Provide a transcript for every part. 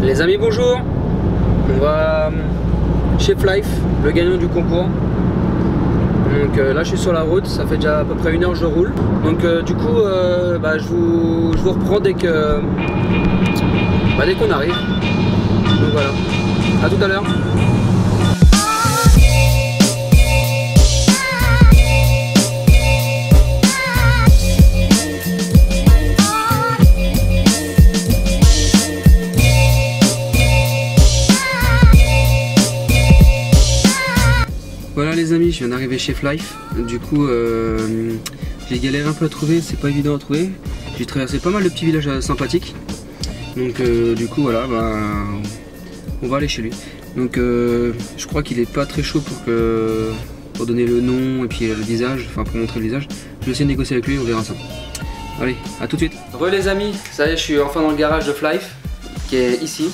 Les amis, bonjour. On va chez Flife, le gagnant du concours. Donc là je suis sur la route, ça fait déjà à peu près 1 heure que je roule. Donc du coup je vous reprends dès qu'on arrive. Donc voilà, à tout à l'heure. Voilà les amis, je viens d'arriver chez Flife. Du coup j'ai galéré un peu à trouver, c'est pas évident à trouver. J'ai traversé pas mal de petits villages sympathiques. Donc du coup voilà, on va aller chez lui. Donc je crois qu'il est pas très chaud pour donner le nom et puis le visage, enfin pour montrer le visage. Je vais essayer de négocier avec lui, on verra ça. Allez, à tout de suite. Re les amis, ça y est, je suis enfin dans le garage de Flife, qui est ici.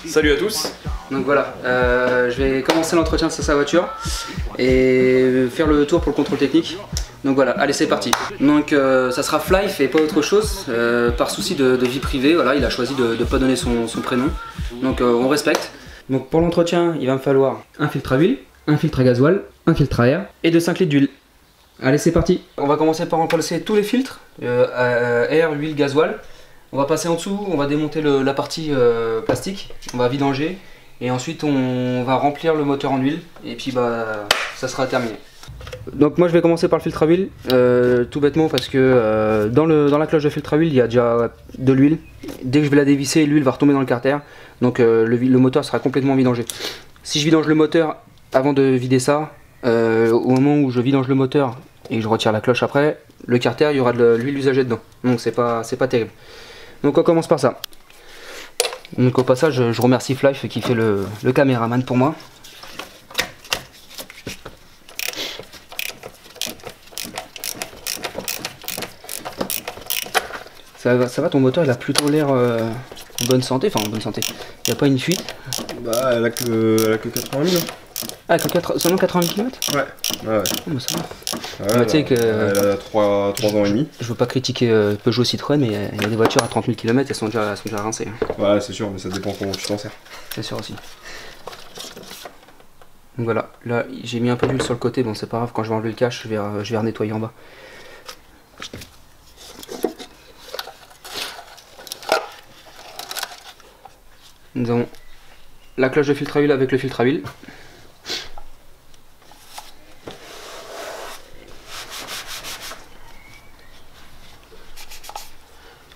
Salut à tous. Donc voilà, je vais commencer l'entretien sur sa voiture et faire le tour pour le contrôle technique. Donc voilà, allez c'est parti. Donc ça sera Flife et pas autre chose, par souci de vie privée, voilà, il a choisi de ne pas donner son prénom. Donc on respecte. Donc pour l'entretien, il va me falloir un filtre à huile, un filtre à gasoil, un filtre à air et de 5 litres d'huile. Allez c'est parti. On va commencer par remplacer tous les filtres, air, huile, gasoil. On va passer en dessous, on va démonter la partie plastique, on va vidanger. Et ensuite on va remplir le moteur en huile et puis ça sera terminé. Donc moi je vais commencer par le filtre à huile, tout bêtement parce que dans la cloche de filtre à huile il y a déjà de l'huile. Dès que je vais la dévisser, l'huile va retomber dans le carter, donc le moteur sera complètement vidangé. Si je vidange le moteur avant de vider ça, au moment où je vidange le moteur et que je retire la cloche après, le carter il y aura de l'huile usagée dedans, donc c'est pas terrible. Donc on commence par ça. Donc au passage je remercie Flife qui fait le caméraman pour moi. Ça va, ton moteur il a plutôt l'air en bonne santé, enfin en bonne santé. Il n'y a pas une fuite? Bah elle a que 80 000. Ah, seulement 80 km? Ouais. Oh, bah ça va. Ouais, tu sais que elle a 3 ans et demi. Je veux pas critiquer Peugeot Citroën, mais il y a des voitures à 30 000 km, elles sont déjà rincées. Hein. Ouais, c'est sûr, mais ça dépend comment tu t'en sers. C'est sûr aussi. Donc voilà, là j'ai mis un peu d'huile sur le côté, bon c'est pas grave, quand je vais enlever le cache, je vais renettoyer en bas. Nous avons la cloche de filtre à huile avec le filtre à huile.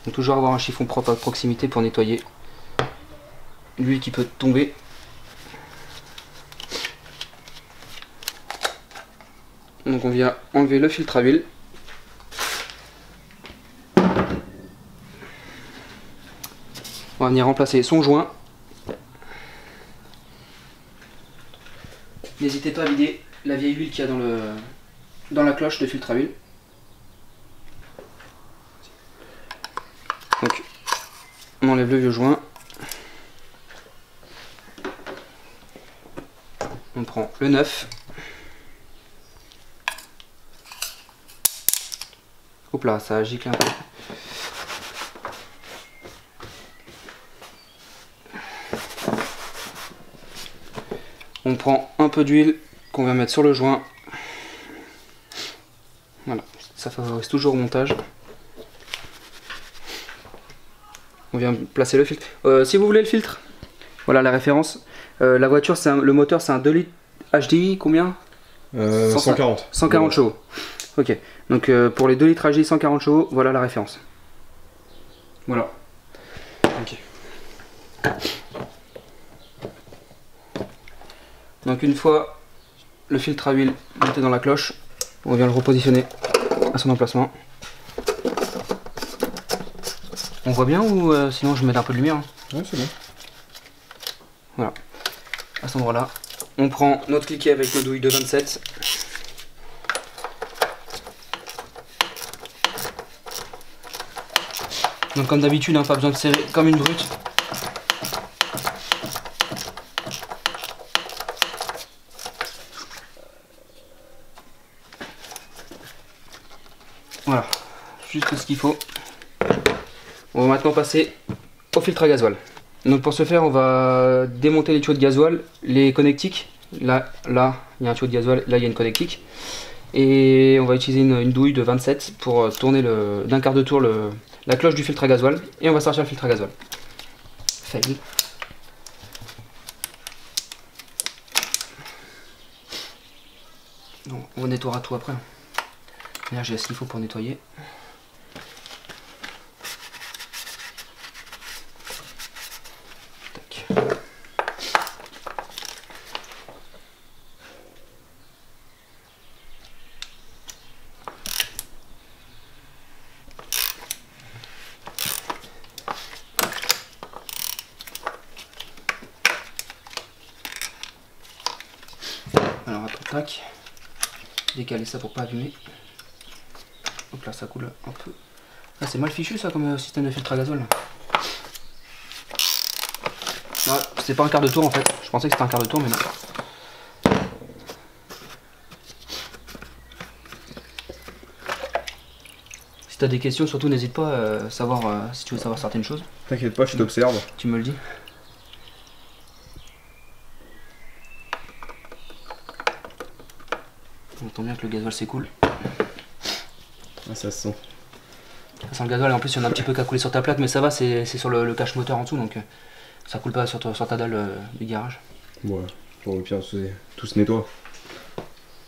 Donc toujours avoir un chiffon propre à proximité pour nettoyer l'huile qui peut tomber. Donc on vient enlever le filtre à huile. On va venir remplacer son joint. N'hésitez pas à vider la vieille huile qu'il y a dans la cloche de filtre à huile. Donc on enlève le vieux joint. On prend le neuf. Hop là, ça a giclé un peu. On prend un peu d'huile qu'on va mettre sur le joint. Voilà, ça favorise toujours au montage. On vient placer le filtre. Si vous voulez le filtre, voilà la référence. La voiture, le moteur c'est un 2 litres HDI, combien 140. 140 chevaux. Ok, donc pour les 2 litres HDI 140 chevaux, voilà la référence. Voilà. Ok. Donc une fois le filtre à huile monté dans la cloche, on vient le repositionner à son emplacement. On voit bien ou sinon je vais mettre un peu de lumière? Ouais, c'est bon. Voilà. À cet endroit là, on prend notre cliquet avec nos douilles de 27. Donc comme d'habitude, hein, pas besoin de serrer comme une brute. Voilà, juste ce qu'il faut. On va maintenant passer au filtre à gasoil. Donc pour ce faire, on va démonter les tuyaux de gasoil, les connectiques. Là, il y a un tuyau de gasoil, là il y a une connectique. Et on va utiliser une douille de 27 pour tourner d'un quart de tour la cloche du filtre à gasoil. Et on va sortir le filtre à gasoil. Fail. Donc, on nettoiera tout après. Là j'ai ce qu'il faut pour nettoyer. Tac. Alors attends, tac. Décaler ça pour pas abîmer. Donc là ça coule un peu. Ah, c'est mal fichu ça comme système de filtre à gasoil. Ah, c'est pas un quart de tour en fait. Je pensais que c'était un quart de tour mais non. Si t'as des questions surtout n'hésite pas à savoir si tu veux savoir certaines choses. T'inquiète pas, je t'observe. Tu me le dis. On entend bien que le gasoil s'écoule. Ah, ça se sent. Ça sent le gasoil et en plus il y en a un petit peu qui a coulé sur ta plaque mais ça va, c'est sur le cache moteur en dessous donc ça coule pas sur ta dalle du garage. Ouais, pour le pire tout se nettoie.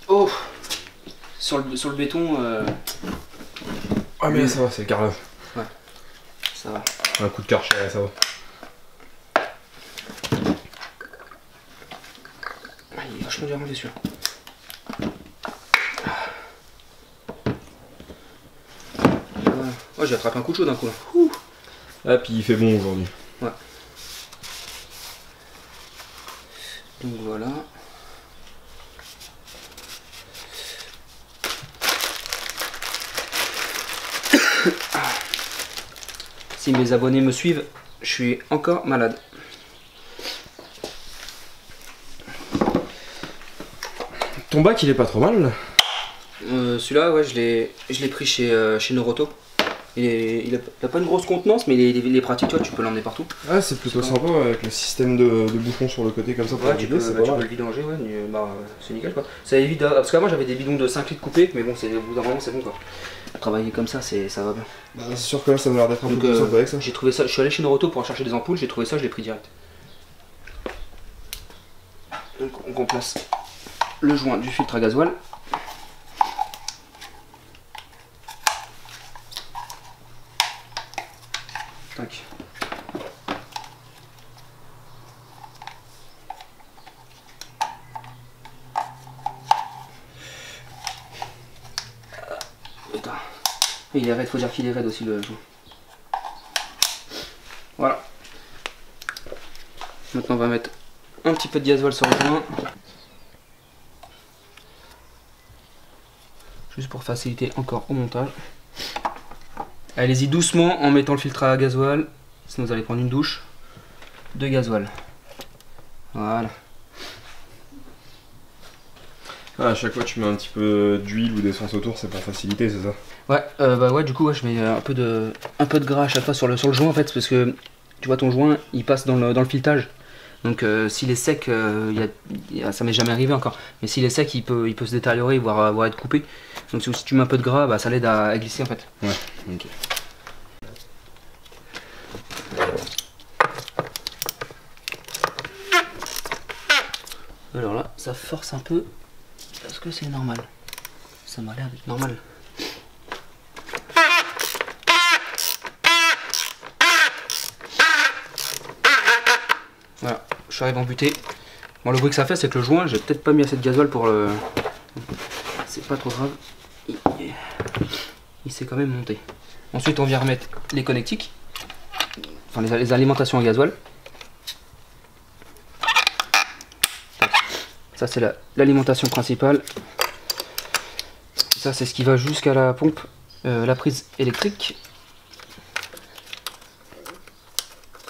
Oh, sur le béton. Ah mais là, ça va, c'est le carrelage. Ouais, ça va. Un coup de karcher, ça va. Ah, il est vachement dur à enlever celui-là. Ouais, j'ai attrapé un coup de chaud d'un coup là. Ouh. Ah, puis il fait bon aujourd'hui. Ouais. Donc voilà. Si mes abonnés me suivent, je suis encore malade. Ton bac il est pas trop mal là. Celui-là, ouais, je l'ai pris chez Noroto. Il a pas une grosse contenance, mais il est pratique, tu vois, tu peux l'emmener partout. Ah, c'est plutôt sympa avec le système de bouchons sur le côté comme ça pour tu peux le vidanger, ouais, c'est nickel quoi. Ça évite, parce qu'avant j'avais des bidons de 5 litres coupés, mais bon, au bout d'un moment c'est bon quoi. Travailler comme ça, ça va bien. Bah, c'est sûr que là ça m'a l'air d'être un peu plus simple avec ça. J'ai trouvé ça, je suis allé chez Noroto pour chercher des ampoules, j'ai trouvé ça, je l'ai pris direct. Donc on remplace le joint du filtre à gasoil. Tac. Putain. Il est raide, faut dire qu'il est raide aussi le joint. Voilà. Maintenant on va mettre un petit peu de gasoil sur le joint. Juste pour faciliter encore au montage. Allez-y doucement en mettant le filtre à gasoil, sinon vous allez prendre une douche de gasoil. Voilà. Ah, à chaque fois tu mets un petit peu d'huile ou d'essence autour, c'est pour faciliter, c'est ça? Ouais, bah ouais, du coup ouais, je mets un peu de gras à chaque fois sur le joint en fait, parce que tu vois ton joint il passe dans le filetage. Donc s'il est sec, ça m'est jamais arrivé encore, mais s'il est sec il peut se détériorer, voire être coupé. Donc si tu mets un peu de gras, bah, ça l'aide à glisser en fait. Ouais, ok. Alors là, ça force un peu, parce que c'est normal. Ça m'a l'air d'être normal. Voilà, je arrive à en buter. Bon, le bruit que ça fait, c'est que le joint, j'ai peut-être pas mis assez de gasoil pour le... C'est pas trop grave. Il s'est quand même monté. Ensuite, on vient remettre les connectiques. Enfin, les alimentations à gasoil. Ça, c'est l'alimentation principale. Ça, c'est ce qui va jusqu'à la pompe, la prise électrique.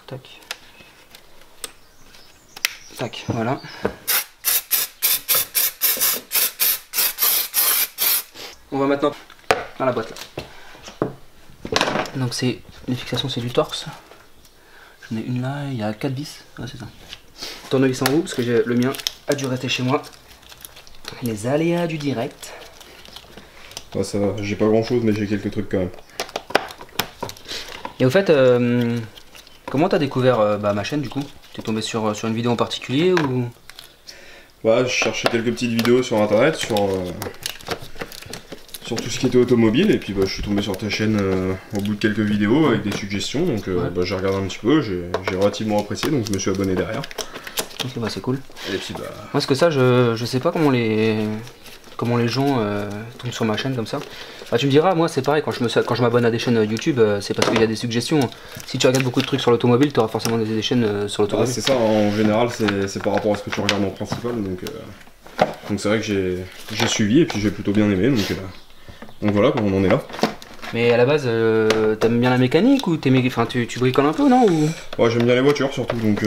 Tac. Tac, voilà. On va maintenant dans la boîte là. Donc les fixations c'est du torx. J'en ai une là, il y a 4 vis. Ouais, c'est ça. Tournevis en roue, parce que le mien a dû rester chez moi. Les aléas du direct. Ouais, ça va, j'ai pas grand chose, mais j'ai quelques trucs quand même. Et au fait, comment t'as découvert ma chaîne du coup? T'es tombé sur une vidéo en particulier ou? Ouais, je cherchais quelques petites vidéos sur internet, sur tout ce qui était automobile, et puis je suis tombé sur ta chaîne au bout de quelques vidéos avec des suggestions, donc ouais. j'ai regardé un petit peu, j'ai relativement apprécié, donc je me suis abonné derrière. Ok, bah c'est cool. Et puis Moi, parce que ça, je sais pas comment les gens tombent sur ma chaîne comme ça. Bah, tu me diras, moi c'est pareil, quand je m'abonne à des chaînes YouTube, c'est parce qu'il y a des suggestions. Si tu regardes beaucoup de trucs sur l'automobile, tu auras forcément des chaînes sur l'automobile. C'est ça, en général, c'est par rapport à ce que tu regardes en principal, donc c'est vrai que j'ai suivi, et puis j'ai plutôt bien aimé, donc voilà, on en est là. Mais à la base, t'aimes bien la mécanique ou tu bricoles un peu, non ou... Ouais, j'aime bien les voitures surtout, donc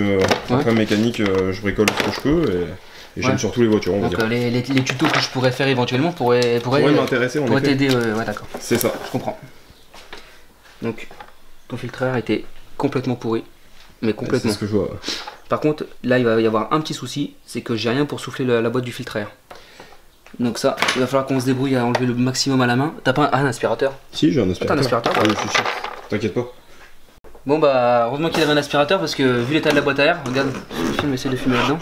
après mécanique, je bricole ce que je peux, et j'aime surtout les voitures, on va donc, dire. Les tutos que je pourrais faire éventuellement pourraient m'intéresser, on pourraient t'aider, ouais d'accord. C'est ça. Je comprends. Donc, ton filtreur était complètement pourri, mais complètement. C'est ce que je vois. Par contre, là il va y avoir un petit souci, c'est que j'ai rien pour souffler la boîte du filtre à air. Donc ça, il va falloir qu'on se débrouille à enlever le maximum à la main. T'as pas un aspirateur? Si, j'ai un aspirateur. T'as un aspirateur? Ah, je suis sûr. T'inquiète pas. Bon bah, heureusement qu'il avait un aspirateur parce que vu l'état de la boîte à air, regarde, le film essaie de fumer là-dedans.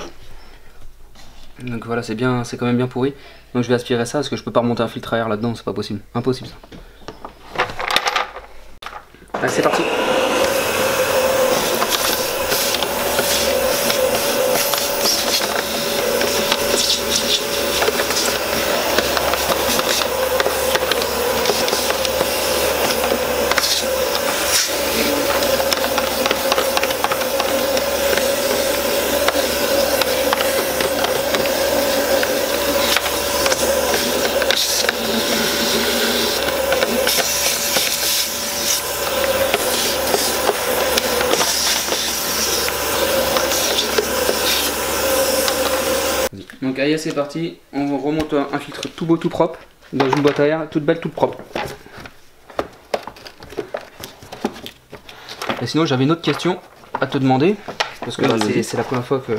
Donc voilà, c'est quand même bien pourri. Donc je vais aspirer ça parce que je peux pas remonter un filtre à air là-dedans, c'est pas possible. Impossible ça. Allez, c'est parti. Donc allez, c'est parti, on remonte un filtre tout beau, tout propre, dans une boîte à air, toute belle, toute propre. Et sinon j'avais une autre question à te demander, parce que c'est la première fois que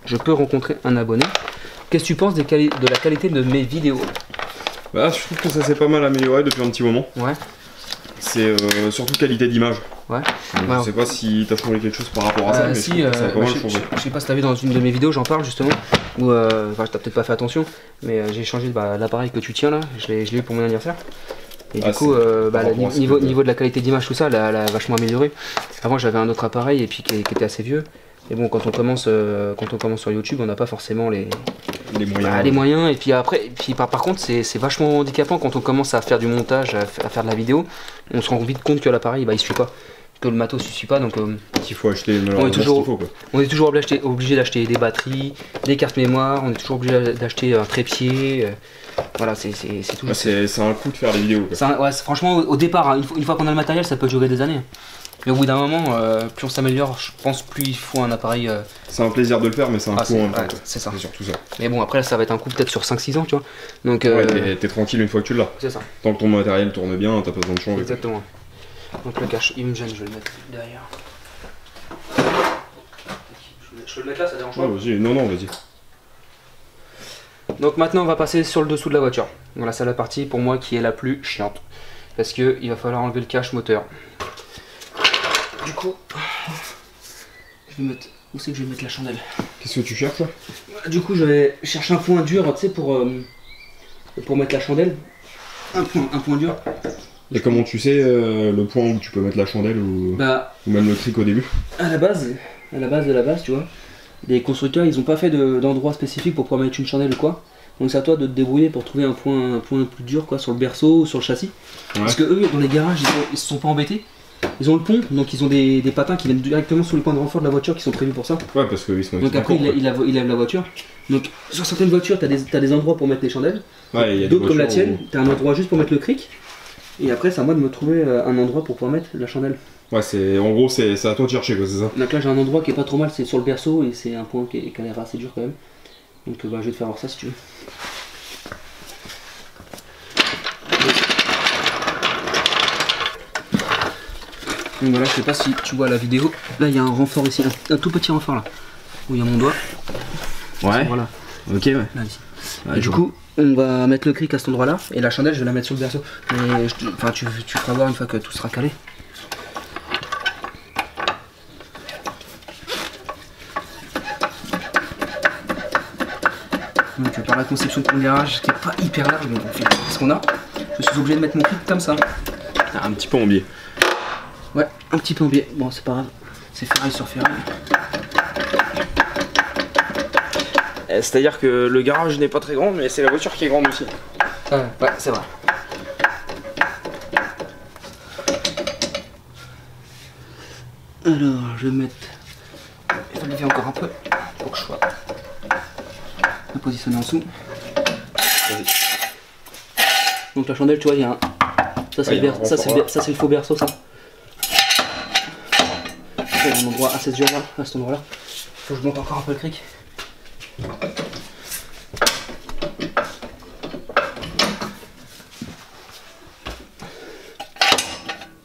je peux rencontrer un abonné. Qu'est-ce que tu penses de la qualité de mes vidéos? Bah, je trouve que ça s'est pas mal amélioré depuis un petit moment. Ouais. C'est surtout qualité d'image. Ouais. Je sais pas si t'as changé quelque chose par rapport à ça, mais si, ça a pas mal changé. Je sais pas si t'as vu dans une de mes vidéos, j'en parle justement, où t'as peut-être pas fait attention, mais j'ai changé l'appareil que tu tiens là, je l'ai eu pour mon anniversaire. Et du coup, niveau de la qualité d'image, tout ça, elle a vachement amélioré. Avant j'avais un autre appareil et puis qui était assez vieux. Et bon, quand on commence sur YouTube, on n'a pas forcément les moyens. Et puis après, par contre, c'est vachement handicapant quand on commence à faire du montage, à faire de la vidéo. On se rend vite compte que l'appareil, il suit pas, que le matos ne suit pas. Donc, il faut acheter. On est toujours obligé d'acheter des batteries, des cartes mémoire. On est toujours obligé d'acheter un trépied. Voilà, c'est tout. C'est un coup de faire des vidéos. Ouais, franchement, au départ, hein, une fois qu'on a le matériel, ça peut durer des années. Mais au bout d'un moment, plus on s'améliore, je pense plus il faut un appareil. C'est un plaisir de le faire, mais c'est un coût en même temps. C'est ça. C'est surtout ça. Mais bon, après, ça va être un coup peut-être sur 5-6 ans, tu vois. Donc, ouais, t'es tranquille une fois que tu l'as. C'est ça. Tant que ton matériel tourne bien, t'as pas besoin de changer. Exactement. Donc le cache, il me gêne, je vais le mettre derrière. Je peux le mettre là, ça dérange pas? Ouais, vas-y. Non, vas-y. Donc maintenant, on va passer sur le dessous de la voiture. Voilà, c'est la partie pour moi qui est la plus chiante. Parce qu'il va falloir enlever le cache moteur. Du coup, je vais mettre. Où c'est que je vais mettre la chandelle? Qu'est-ce que tu cherches là? Du coup, je vais chercher un point dur, tu sais, pour mettre la chandelle. Un point dur. Et comment tu sais le point où tu peux mettre la chandelle ou même le cric au début? À la base de la base, tu vois, les constructeurs, ils ont pas fait d'endroit spécifique pour pouvoir mettre une chandelle ou quoi. Donc c'est à toi de te débrouiller pour trouver un point plus dur, quoi, sur le berceau ou sur le châssis. Ouais. Parce que eux, dans les garages, ils se sont pas embêtés. Ils ont le pont, donc ils ont des patins qui viennent directement sur les points de renfort de la voiture qui sont prévus pour ça. Ouais, parce qu'ils sont. Donc après, ils lèvent la voiture. Donc sur certaines voitures, t'as des endroits pour mettre les chandelles. Ouais, d'autres comme la tienne, t'as un endroit juste pour mettre le cric. Et après, c'est à moi de me trouver un endroit pour pouvoir mettre la chandelle. Ouais, en gros, c'est à toi de chercher, quoi, c'est ça. Donc là, j'ai un endroit qui est pas trop mal, c'est sur le berceau et c'est un point qui a l'air assez dur quand même. Donc je vais te faire voir ça si tu veux. Donc voilà, je sais pas si tu vois la vidéo. Là, il y a un renfort ici, un tout petit renfort là, où il y a mon doigt. Ouais. Voilà. Ok, ouais. Là, ici. Ouais, et du coup, on va mettre le cric à cet endroit-là, et la chandelle, je vais la mettre sur le berceau. Mais enfin, tu feras voir une fois que tout sera calé. Donc par la conception de mon garage, qui est pas hyper large, mais on fait ce qu'on a. Je suis obligé de mettre mon cric comme ça. Un petit peu en biais. Ouais, un petit peu en biais. Bon, c'est pas grave. C'est ferraille sur ferraille. C'est-à-dire que le garage n'est pas très grand, mais c'est la voiture qui est grande aussi. Ouais, c'est vrai. Alors, je vais mettre... Je vais lever encore un peu pour que je sois positionné en dessous. Vas-y. Donc la chandelle, tu vois, il y a un... Ça c'est le faux berceau, ça. Il y a un endroit à cette là, à cet endroit-là. Faut que je monte encore un peu le cric.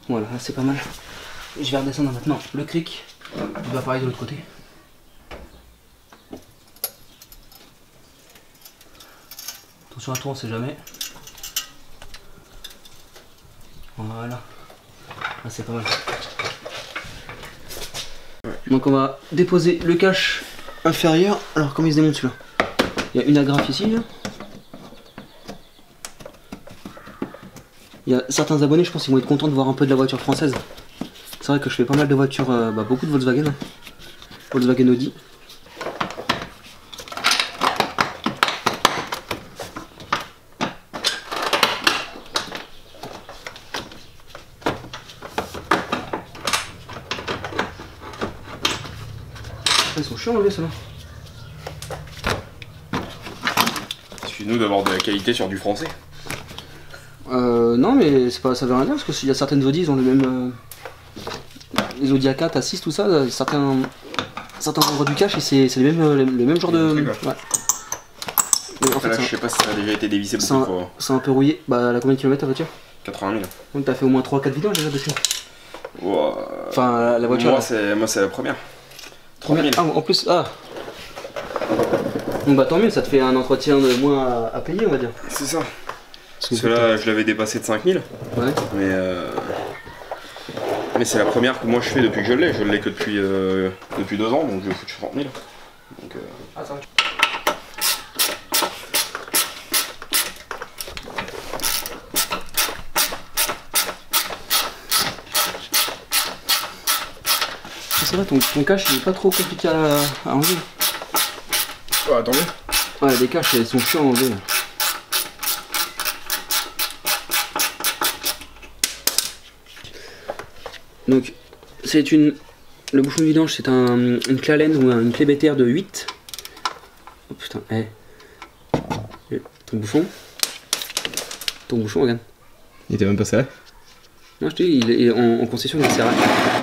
Voilà, c'est pas mal. Je vais redescendre maintenant le cric. Il va pareil de l'autre côté. Attention à toi, on sait jamais. Voilà. Là, c'est pas mal. Donc on va déposer le cache inférieur. Alors comment il se démonte celui-là? Il y a une agrafe ici. Là. Il y a certains abonnés, je pense qu'ils vont être contents de voir un peu de la voiture française. C'est vrai que je fais pas mal de voitures, beaucoup de Volkswagen. Volkswagen Audi. Ils sont chiants à enlever ceux-là. Excuse-nous d'avoir de la qualité sur du français. Non mais c'est pas, ça veut rien dire parce que s'il y a certaines Audi, ils ont le même... les Audi A4, A6, tout ça, certains endroits du cache et c'est le même genre de... Ouais. En fait, là, je sais pas si ça a déjà été dévissé beaucoup de fois. C'est un peu rouillé. Bah, elle a combien de kilomètres ta voiture? 80 000. Donc t'as fait au moins 3-4 vidéos déjà dessus. Wow. Enfin, la voiture... Moi c'est la première. 3 000. Ah, en plus, ah. Donc bah tant mieux, ça te fait un entretien de moins à payer, on va dire. C'est ça. Parce que là, je l'avais dépassé de 5 000. Ouais. Mais c'est la première que moi je fais depuis que je l'ai. Je l'ai que depuis 2 ans, donc je foutu 30 000. Donc, Ah, ça va. C'est vrai, ton cache il est pas trop compliqué à enlever. Ouais, tant mieux. Ouais, les caches elles sont chiants à enlever. Là. Donc, c'est le bouchon de vidange, c'est une clé Allen ou une clé BTR de 8. Oh putain, ton bouchon, regarde. Il était même pas serré? Non, je te dis, il est en concession,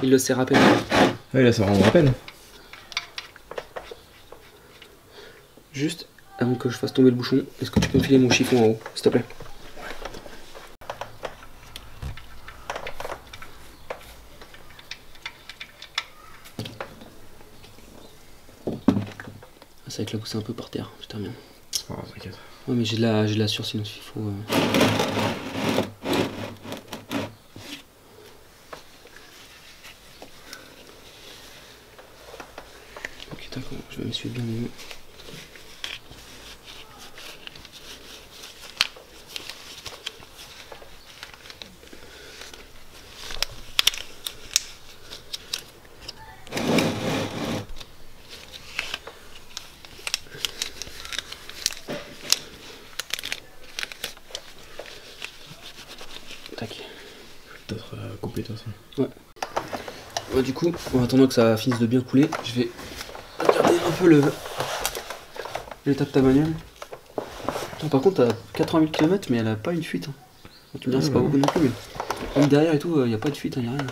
il le serre à peine. Ouais, là ça rend à peine. Juste avant que je fasse tomber le bouchon, est-ce que tu peux me filer mon chiffon en haut, s'il te plaît? C'est avec la poussée un peu par terre, je termine. Oh, t'inquiète. Ouais, mais j'ai de la sueur sinon il faut. Ok, d'accord, je vais m'essuyer bien les mains. Peut-être couper de toute façon. Ouais. Du coup, en attendant que ça finisse de bien couler, je vais regarder un peu l'état de ta bagnole. Par contre, t'as 80 000 km, mais elle a pas une fuite. Hein. Tu me diras, c'est pas beaucoup non plus, mais même derrière et tout, il n'y a pas de fuite, il n'y a rien.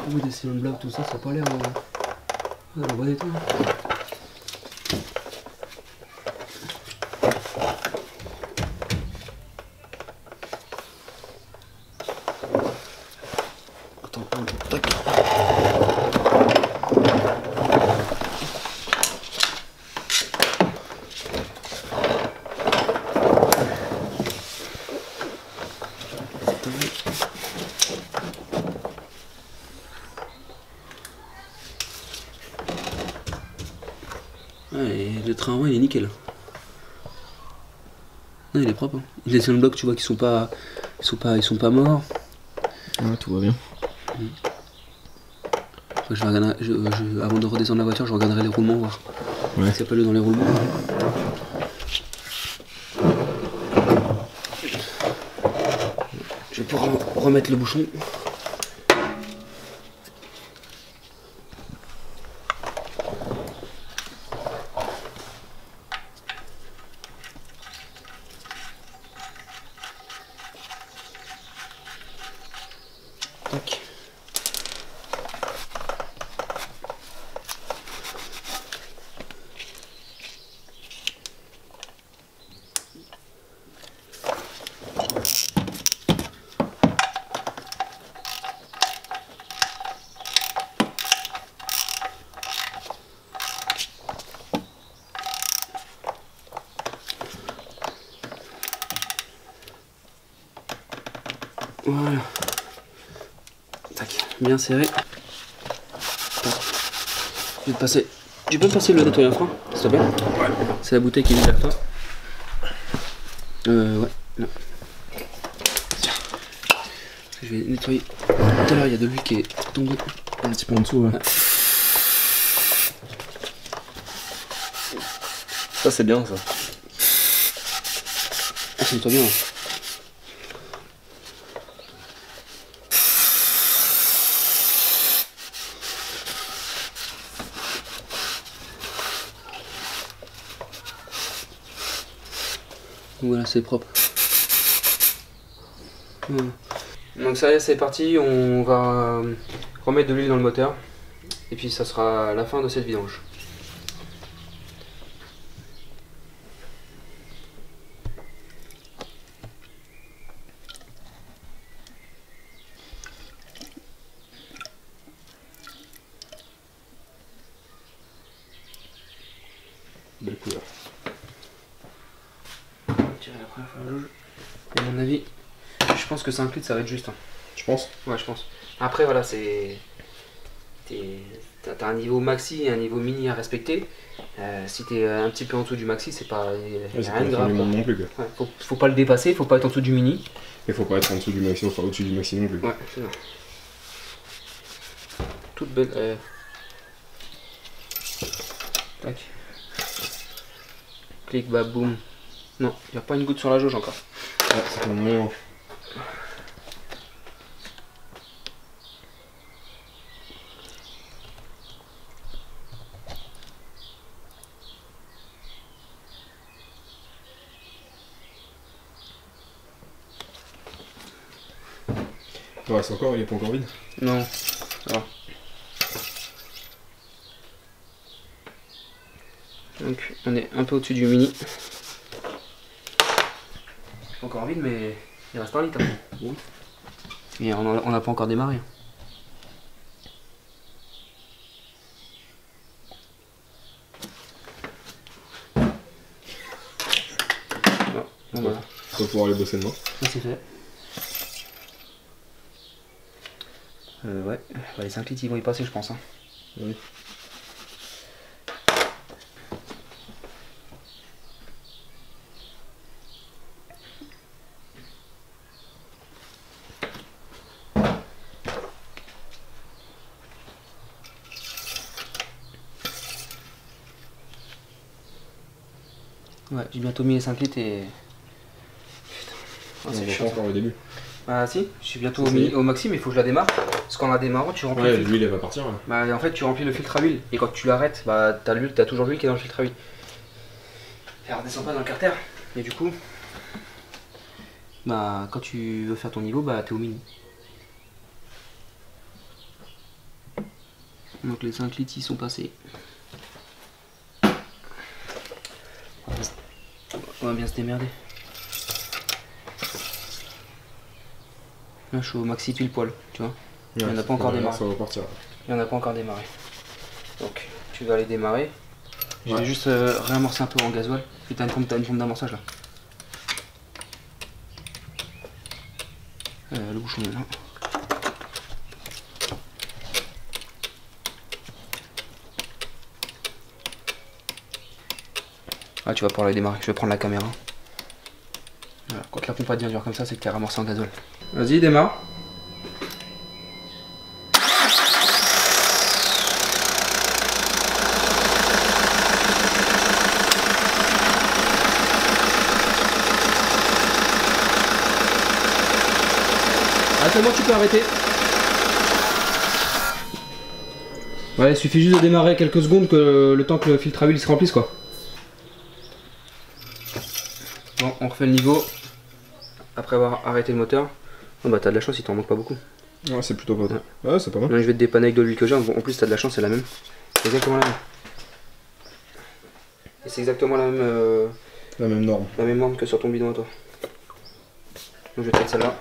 Oui, des cylindres blancs, tout ça, ça a pas l'air dans le bon état. Hein. attends, tac. Ouais, et le train avant il est nickel. Non, il est propre. Hein. Les anciens blocs, tu vois, qui sont pas, ils sont pas morts. Ouais, tout va bien. Je vais regarder, avant de redescendre la voiture, je regarderai les roulements, voir. Ouais. C'est pas le dans les roulements. Je vais pouvoir remettre le bouchon. Tac. Voilà. Tac, bien serré. Tac. Je vais te passer. Tu peux me passer le nettoyant frein, s'il te plaît? Ouais. C'est la bouteille qui est derrière toi. Ouais. Là. Je vais nettoyer. Tout à l'heure, il y a de l'huile qui est tombée. Un petit peu en dessous, ouais. Ça, c'est bien, ça. Ah, ça nettoie bien. Hein. Voilà, c'est propre. Voilà. Donc ça y est, c'est parti, on va remettre de l'huile dans le moteur. Et puis ça sera la fin de cette vidange. Belle couleur. Tirer la première fois la jauge. À mon avis, je pense que 5 litres ça va être juste. Hein. Tu penses? Ouais, je pense. Après, voilà, c'est. T'as un niveau maxi et un niveau mini à respecter. Si t'es un petit peu en dessous du maxi, c'est pas. Ouais, rien de grave. Non plus, quoi. Ouais, faut pas le dépasser, faut pas être en dessous du mini. Et faut pas être en dessous du maxi, enfin au-dessus du maxi non plus. Ouais, c'est ça. Toute belle. Tac. Clic, bah boum. Non, il n'y a pas une goutte sur la jauge encore. Ouais, c'est pas moyen. Ouais, c'est encore, il est pas encore vide? Non, ça va. Donc on est un peu au-dessus du mini. Encore vide, mais il reste 1 litre. Hein. Et on n'a pas encore démarré. Bon, voilà. On va pouvoir aller bosser demain. Ça c'est fait. Ouais, bah, les 5 litres ils vont y passer je pense. Hein. Oui. Ouais, j'ai bientôt mis les 5 litres et... Putain, oh, c'est pas encore le début. Bah si, je suis bientôt au maxi, mais il faut que je la démarre. Parce qu'en la démarrant, tu remplis le filtre. L'huile elle va partir. Ouais. Bah en fait, tu remplis le filtre à huile. Et quand tu l'arrêtes, bah t'as toujours l'huile qui est dans le filtre à huile. Elle redescend pas dans le carter. Et du coup, bah quand tu veux faire ton niveau, bah t'es au mini. Donc les 5 litres ils sont passés. On va bien se démerder. Là je suis au maxi pile poil, tu vois. Il n'y en a pas encore démarré. Ça va partir. Il n'y en a pas encore démarré. Donc tu vas les démarrer. Je vais juste réamorcer un peu en gasoil. Puis t'as une pompe d'amorçage là. Le bouchon est là. Ah, tu vas pouvoir les démarrer. Je vais prendre la caméra. Voilà. Quand la pompe devient dure comme ça, c'est que tu as ramassé en gasoil. Vas-y, démarre. Ah, c'est bon, tu peux arrêter. Ouais, il suffit juste de démarrer quelques secondes que le temps que le filtre à huile se remplisse quoi. Bon, on refait le niveau. Après avoir arrêté le moteur. Oh bah t'as de la chance, il t'en manque pas beaucoup. Ouais, c'est plutôt pas mal. Ouais, c'est pas mal. Non, je vais te dépanner avec de l'huile que j'ai. Bon, en plus t'as de la chance, c'est la même. C'est exactement la même. Et c'est exactement la même norme. La même norme que sur ton bidon à toi. Donc je vais te mettre celle-là.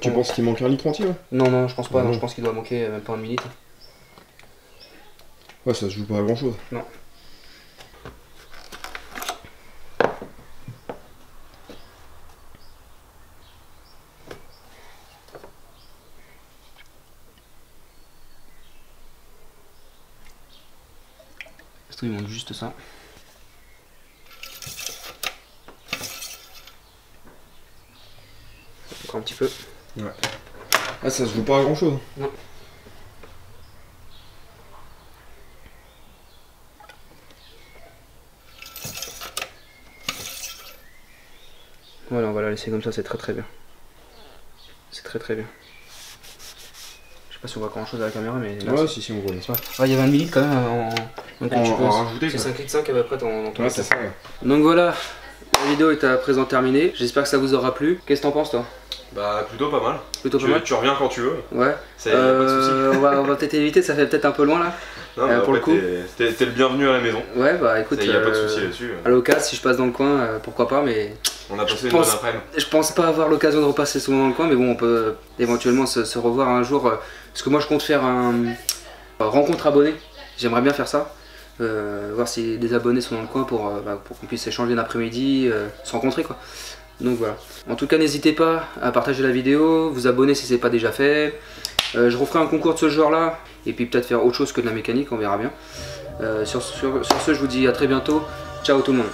Tu penses qu'il manque un litre entier? Non, non, je pense pas. Non, je pense qu'il doit manquer même pas un demi-litre. Ouais, ça se joue pas à grand chose. Non. Il manque juste ça. Encore un petit peu. Ouais. Ah, ça se joue pas à grand chose. Non. Voilà, on va la laisser comme ça, c'est très bien. C'est très bien. Je sais pas si on voit grand chose à la caméra, mais là, ouais, si on voit. Il y a 20 ml quand même donc tu peux rajouter. C'est 5,5 litres à peu près dans ton. Ouais, c'est ça. Ouais. Donc voilà, la vidéo est à présent terminée. J'espère que ça vous aura plu. Qu'est-ce que t'en penses toi? Bah plutôt pas mal. Plutôt pas mal. Tu reviens quand tu veux. Ouais. Pas de soucis. on va peut-être éviter, ça fait peut-être un peu loin là. Non, pour le coup. T'es le bienvenu à la maison. Ouais, bah écoute. Il y a pas de soucis là-dessus. À l'occasion, si je passe dans le coin, pourquoi pas, mais. On a passé une bonne après-midi. Je pense pas avoir l'occasion de repasser souvent dans le coin, mais bon, on peut éventuellement se revoir un jour. Parce que moi je compte faire un rencontre abonnés. J'aimerais bien faire ça. Voir si des abonnés sont dans le coin pour qu'on puisse échanger l'après-midi, se rencontrer quoi. Donc voilà. En tout cas, n'hésitez pas à partager la vidéo, vous abonner si c'est pas déjà fait. Je referai un concours de ce genre là, et puis peut-être faire autre chose que de la mécanique, on verra bien. Sur ce, je vous dis à très bientôt. Ciao tout le monde.